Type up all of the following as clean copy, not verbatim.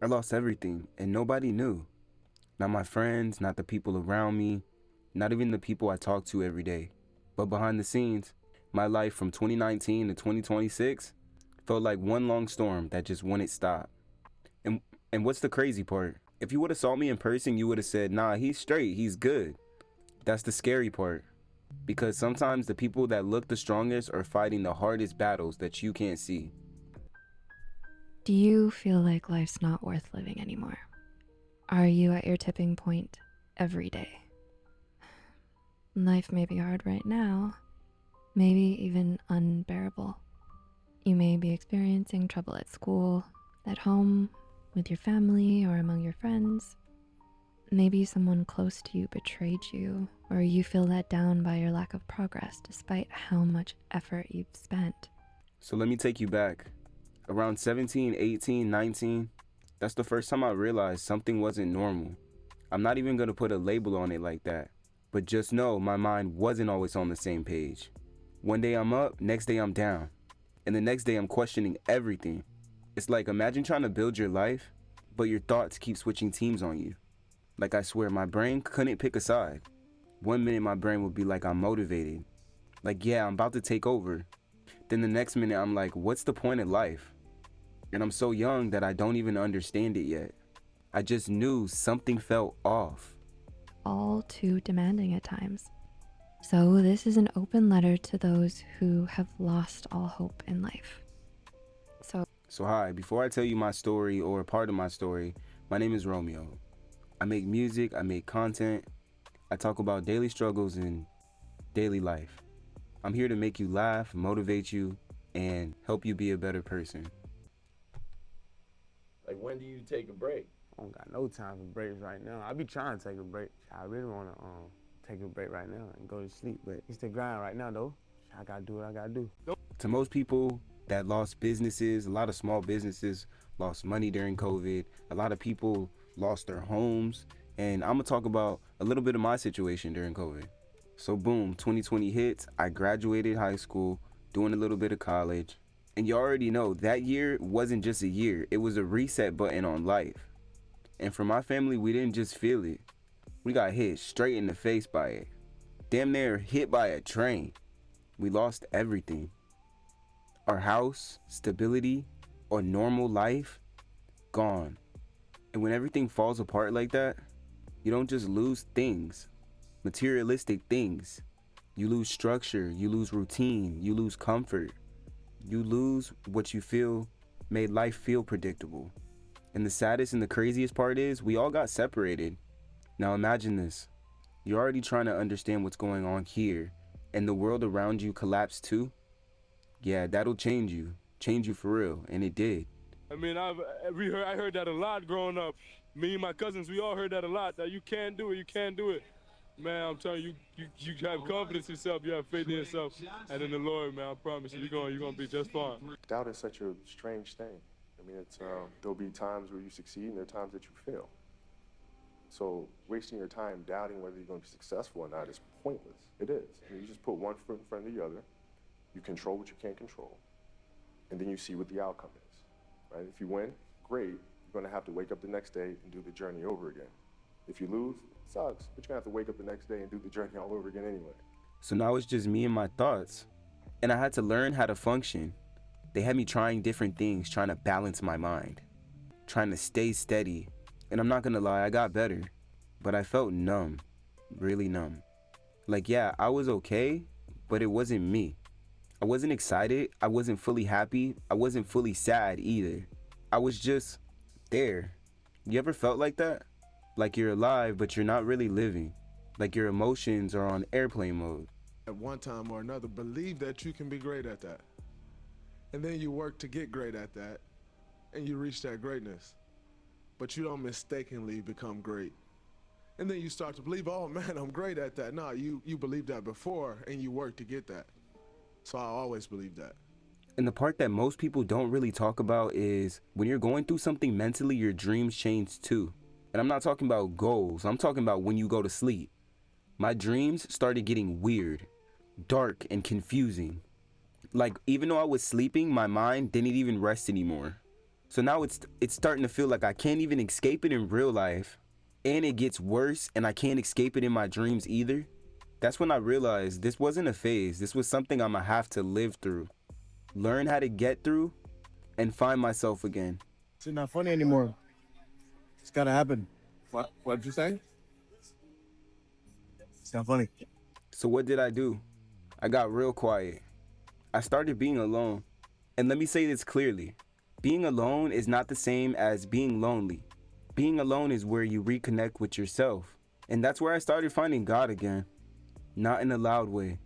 I lost everything, and nobody knew. Not my friends, not the people around me, not even the people I talk to every day. But behind the scenes, my life from 2019 to 2026 felt like one long storm that just wouldn't stop. And and what's the crazy part? If you would have saw me in person, you would have said, "Nah, he's straight, he's good." That's the scary part. Because sometimes the people that look the strongest are fighting the hardest battles that you can't see. Do you feel like life's not worth living anymore? Are you at your tipping point every day? Life may be hard right now, maybe even unbearable. You may be experiencing trouble at school, at home, with your family, or among your friends. Maybe someone close to you betrayed you, or you feel let down by your lack of progress despite how much effort you've spent. So let me take you back. Around 17, 18, 19, that's the first time I realized something wasn't normal. I'm not even gonna put a label on it like that. But just know my mind wasn't always on the same page. One day I'm up, next day I'm down. And the next day I'm questioning everything. It's like imagine trying to build your life, but your thoughts keep switching teams on you. Like I swear my brain couldn't pick a side. One minute my brain would be like I'm motivated. Like yeah, I'm about to take over. Then the next minute I'm like, what's the point of life? And I'm so young that I don't even understand it yet. I just knew something felt off. All too demanding at times. So, this is an open letter to those who have lost all hope in life. So hi, before I tell you my story or a part of my story, my name is Romeo. I make music, I make content, I talk about daily struggles and daily life. I'm here to make you laugh, motivate you, and help you be a better person. Like, when do you take a break? I don't got no time for breaks right now. I be trying to take a break. I really wanna take a break right now and go to sleep, but it's the grind right now though. I gotta do what I gotta do. To most people that lost businesses, a lot of small businesses lost money during COVID. A lot of people lost their homes. And I'm gonna talk about a little bit of my situation during COVID. So boom, 2020 hits. I graduated high school, doing a little bit of college. And you already know that year wasn't just a year, it was a reset button on life. And for my family, we didn't just feel it. We got hit straight in the face by it. Damn near hit by a train. We lost everything. Our house, stability, or normal life, gone. And when everything falls apart like that, you don't just lose things, materialistic things. You lose structure, you lose routine, you lose comfort. You lose what you feel made life feel predictable. And the saddest and the craziest part is we all got separated. Now imagine this. You're already trying to understand what's going on here, and the world around you collapsed too. Yeah, that'll change you for real, and it did. I mean, I heard that a lot growing up. Me and my cousins, we all heard that a lot. That you can't do it, you can't do it. Man, I'm telling you, you have confidence in yourself, you have faith in yourself, and in the Lord, man. I promise you, you're gonna be just fine. Doubt is such a strange thing. I mean, there'll be times where you succeed and there are times that you fail. So wasting your time doubting whether you're going to be successful or not is pointless. It is. I mean, you just put one foot in front of the other. You control what you can't control, and then you see what the outcome is. Right? If you win, great. You're going to have to wake up the next day and do the journey over again. If you lose, it sucks, but you're going to have to wake up the next day and do the journey all over again anyway. So now it's just me and my thoughts. And I had to learn how to function. They had me trying different things, trying to balance my mind, trying to stay steady. And I'm not gonna lie, I got better. But I felt numb, really numb. Like, yeah, I was okay, but it wasn't me. I wasn't excited, I wasn't fully happy, I wasn't fully sad either. I was just there. You ever felt like that? Like you're alive, but you're not really living. Like your emotions are on airplane mode. At one time or another, believe that you can be great at that. And then you work to get great at that, and you reach that greatness. But you don't mistakenly become great. And then you start to believe, oh man, I'm great at that. No, you believed that before, and you work to get that. So I always believe that. And the part that most people don't really talk about is when you're going through something mentally, your dreams change too. And I'm not talking about goals, I'm talking about when you go to sleep. My dreams started getting weird, dark, and confusing. Like, even though I was sleeping, my mind didn't even rest anymore. So now it's starting to feel like I can't even escape it in real life, and it gets worse and I can't escape it in my dreams either. That's when I realized this wasn't a phase. This was something I'm gonna have to live through, learn how to get through, and find myself again. It's not funny anymore. It's gotta happen. What'd you say? It's not funny. So what did I do? I got real quiet. I started being alone. And let me say this clearly. Being alone is not the same as being lonely. Being alone is where you reconnect with yourself. And that's where I started finding God again. Not in a loud way,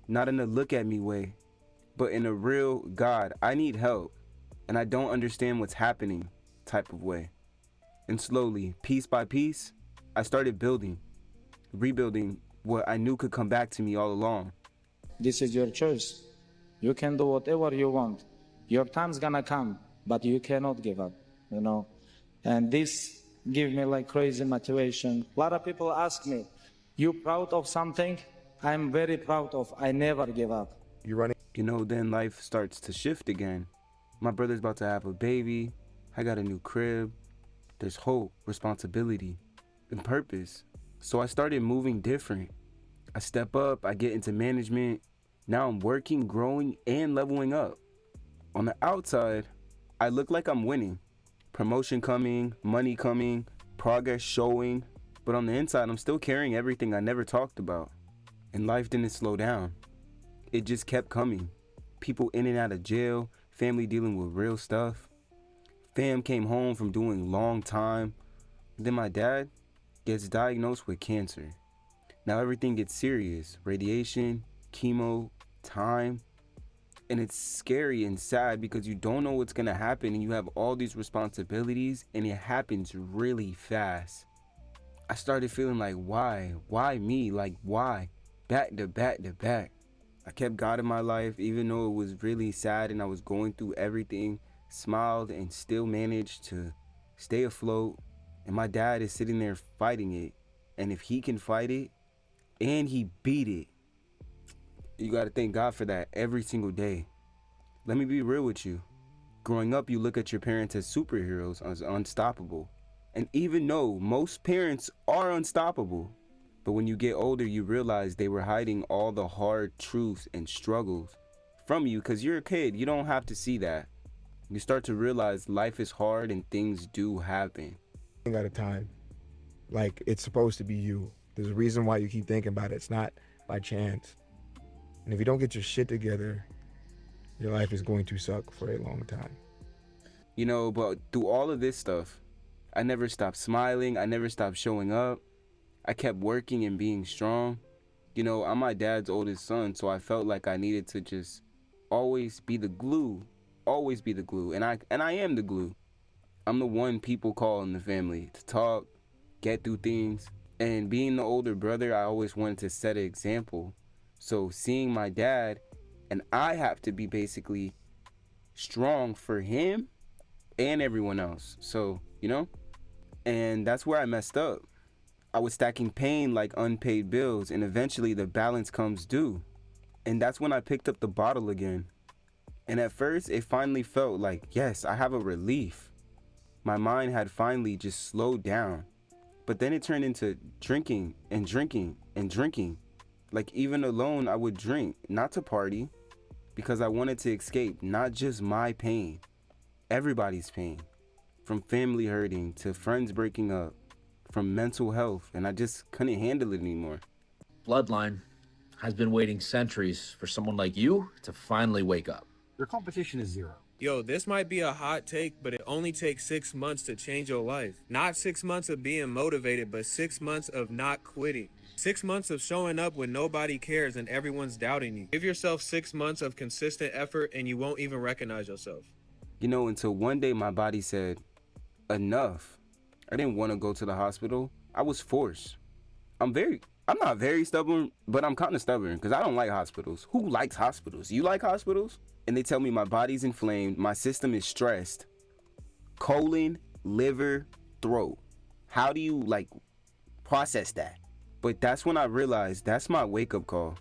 not in a look at me way, but in a real God, I need help and I don't understand what's happening type of way. And slowly, piece by piece, I started rebuilding what I knew could come back to me all along. This is your choice. You can do whatever you want. Your time's gonna come, but you cannot give up, you know. And this give me like crazy motivation. A lot of people ask me, you proud of something? I'm very proud of. I never give up. Then life starts to shift again. My brother's about to have a baby. I got a new crib. There's hope, responsibility, and purpose. So I started moving different. I step up, I get into management. Now I'm working, growing, and leveling up. On the outside, I look like I'm winning. Promotion coming, money coming, progress showing. But on the inside, I'm still carrying everything I never talked about. And life didn't slow down. It just kept coming. People in and out of jail, family dealing with real stuff. Fam came home from doing long time. Then my dad gets diagnosed with cancer. Now everything gets serious. Radiation, chemo, time. And it's scary and sad because you don't know what's gonna happen and you have all these responsibilities and it happens really fast. I started feeling like, why? Why me? Like, why? Back to back to back. I kept God in my life, even though it was really sad and I was going through everything, smiled and still managed to stay afloat. And my dad is sitting there fighting it. And if he can fight it and he beat it, you got to thank God for that every single day. Let me be real with you. Growing up, you look at your parents as superheroes, as unstoppable. And even though most parents are unstoppable, but when you get older, you realize they were hiding all the hard truths and struggles from you because you're a kid. You don't have to see that. You start to realize life is hard and things do happen. At a time, like it's supposed to be you. There's a reason why you keep thinking about it. It's not by chance. And if you don't get your shit together, your life is going to suck for a long time. But through all of this stuff, I never stopped smiling. I never stopped showing up. I kept working and being strong. I'm my dad's oldest son, so I felt like I needed to just always be the glue. Always be the glue. And I am the glue. I'm the one people call in the family to talk, get through things. And being the older brother, I always wanted to set an example. So seeing my dad, and I have to be basically strong for him and everyone else. So, and that's where I messed up. I was stacking pain like unpaid bills, and eventually the balance comes due. And that's when I picked up the bottle again. And at first, it finally felt like, yes, I have a relief. My mind had finally just slowed down. But then it turned into drinking and drinking and drinking. Like even alone, I would drink, not to party, because I wanted to escape not just my pain, everybody's pain. From family hurting to friends breaking up, from mental health, and I just couldn't handle it anymore. Bloodline has been waiting centuries for someone like you to finally wake up. Your competition is zero. Yo, this might be a hot take, but it only takes 6 months to change your life. Not 6 months of being motivated, but 6 months of not quitting. 6 months of showing up when nobody cares and everyone's doubting you. Give yourself 6 months of consistent effort and you won't even recognize yourself. Until one day my body said, enough. I didn't want to go to the hospital. I was forced. I'm not very stubborn, but I'm kind of stubborn because I don't like hospitals. Who likes hospitals? You like hospitals? And they tell me my body's inflamed, my system is stressed. Colon, liver, throat. How do you process that? But that's when I realized that's my wake-up call.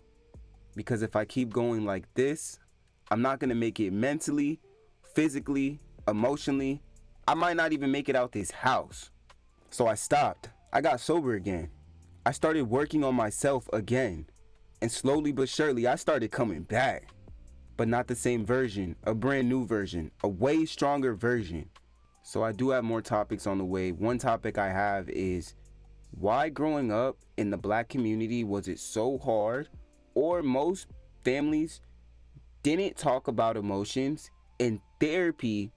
Because if I keep going like this, I'm not going to make it mentally, physically, emotionally, I might not even make it out this house. So I stopped. I got sober again. I started working on myself again. And slowly but surely, I started coming back. But not the same version, a brand new version, a way stronger version. So I do have more topics on the way. One topic I have is why growing up in the black community was it so hard, or most families didn't talk about emotions, and therapy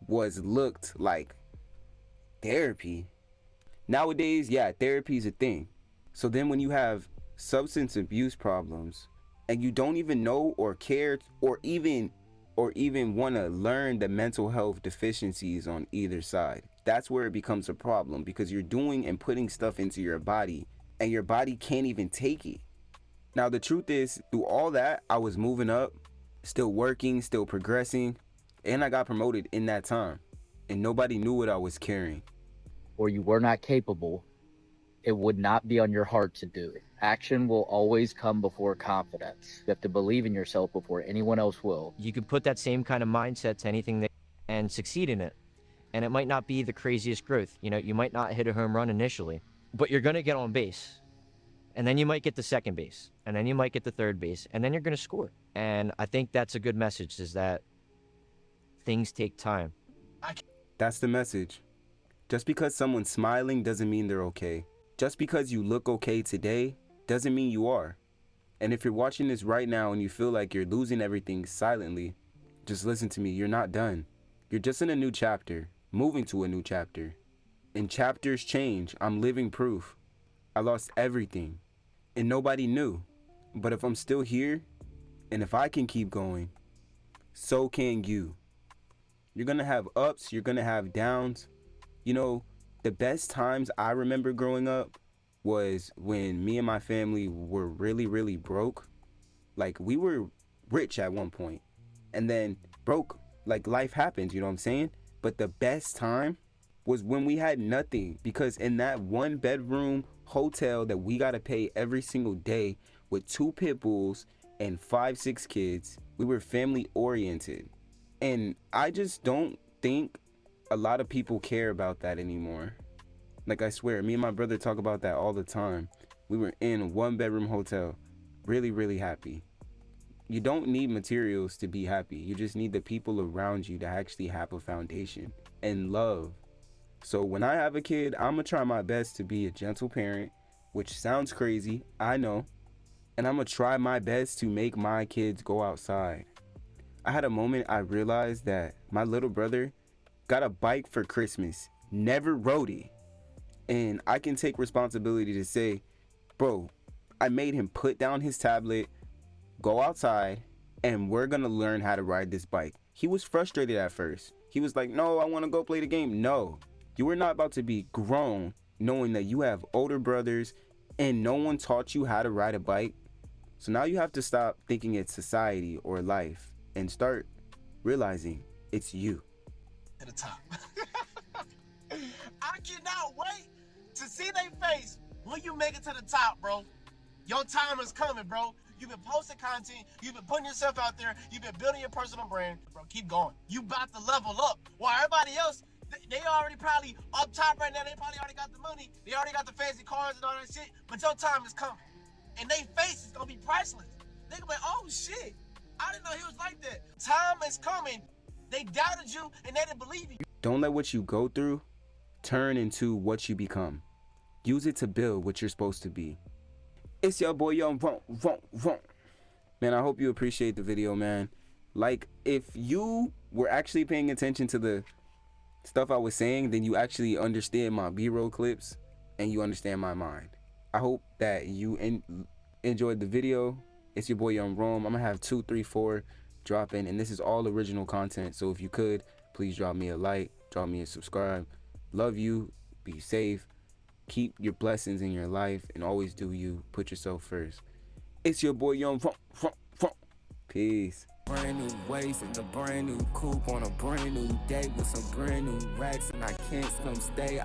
was looked like therapy. Nowadays, yeah, therapy is a thing. So then when you have substance abuse problems and you don't even know or care or even want to learn the mental health deficiencies on either side, that's where it becomes a problem, because you're doing and putting stuff into your body and your body can't even take it. Now the truth is, through all that, I was moving up, still working, still progressing, and I got promoted in that time, and nobody knew what I was carrying. Or you were not capable, it would not be on your heart to do it. Action will always come before confidence. You have to believe in yourself before anyone else will. You could put that same kind of mindset to anything and succeed in it. And it might not be the craziest growth. You know, you might not hit a home run initially, but you're going to get on base. And then you might get to second base. And then you might get to third base. And then you're going to score. And I think that's a good message, is that things take time. That's the message. Just because someone's smiling doesn't mean they're okay. Just because you look okay today doesn't mean you are. And if you're watching this right now and you feel like you're losing everything silently, just listen to me. You're not done. You're just in a new chapter, moving to a new chapter. And chapters change. I'm living proof. I lost everything and nobody knew. But if I'm still here and if I can keep going, so can you. You're going to have ups, you're going to have downs. You know, the best times I remember growing up was when me and my family were really, really broke. Like, we were rich at one point and then broke. Like, life happens, you know what I'm saying? But the best time was when we had nothing, because in that 1-bedroom hotel that we got to pay every single day with 2 pit bulls and 5-6 kids, we were family oriented. And I just don't think a lot of people care about that anymore. Like, I swear, me and my brother talk about that all the time. We were in a 1-bedroom hotel, really, really happy. You don't need materials to be happy. You just need the people around you to actually have a foundation and love. So when I have a kid, I'm gonna try my best to be a gentle parent, which sounds crazy, I know. And I'm gonna try my best to make my kids go outside. I had a moment I realized that my little brother got a bike for Christmas, never rode it. And I can take responsibility to say, bro, I made him put down his tablet, go outside, and we're gonna learn how to ride this bike. He was frustrated at first. He was like, no, I wanna go play the game. No, you are not about to be grown knowing that you have older brothers and no one taught you how to ride a bike. So now you have to stop thinking it's society or life and start realizing it's you. To the top. I cannot wait to see their face when you make it to the top, bro. Your time is coming, bro. You've been posting content, you've been putting yourself out there, you've been building your personal brand. Bro, keep going. You about to level up. While everybody else, they already probably up top right now, they probably already got the money, they already got the fancy cars and all that shit, but your time is coming. And their face is gonna be priceless. They gonna be like, oh shit, I didn't know he was like that. Time is coming. They doubted you and they didn't believe you. Don't let what you go through turn into what you become. Use it to build what you're supposed to be. It's your boy Young Vaughn. Man, I hope you appreciate the video, man. Like, if you were actually paying attention to the stuff I was saying, then you actually understand my B-roll clips and you understand my mind. I hope that you enjoyed the video. It's your boy Young Rome. I'm gonna have 2, 3, 4 drop in, and this is all original content. So if you could, please drop me a like, drop me a subscribe. Love you. Be safe. Keep your blessings in your life and always do you. Put yourself first. It's your boy Young Vaughn. Peace. Brand new waist and a brand new coupe on a brand new day with some brand new racks, and I can't come stay.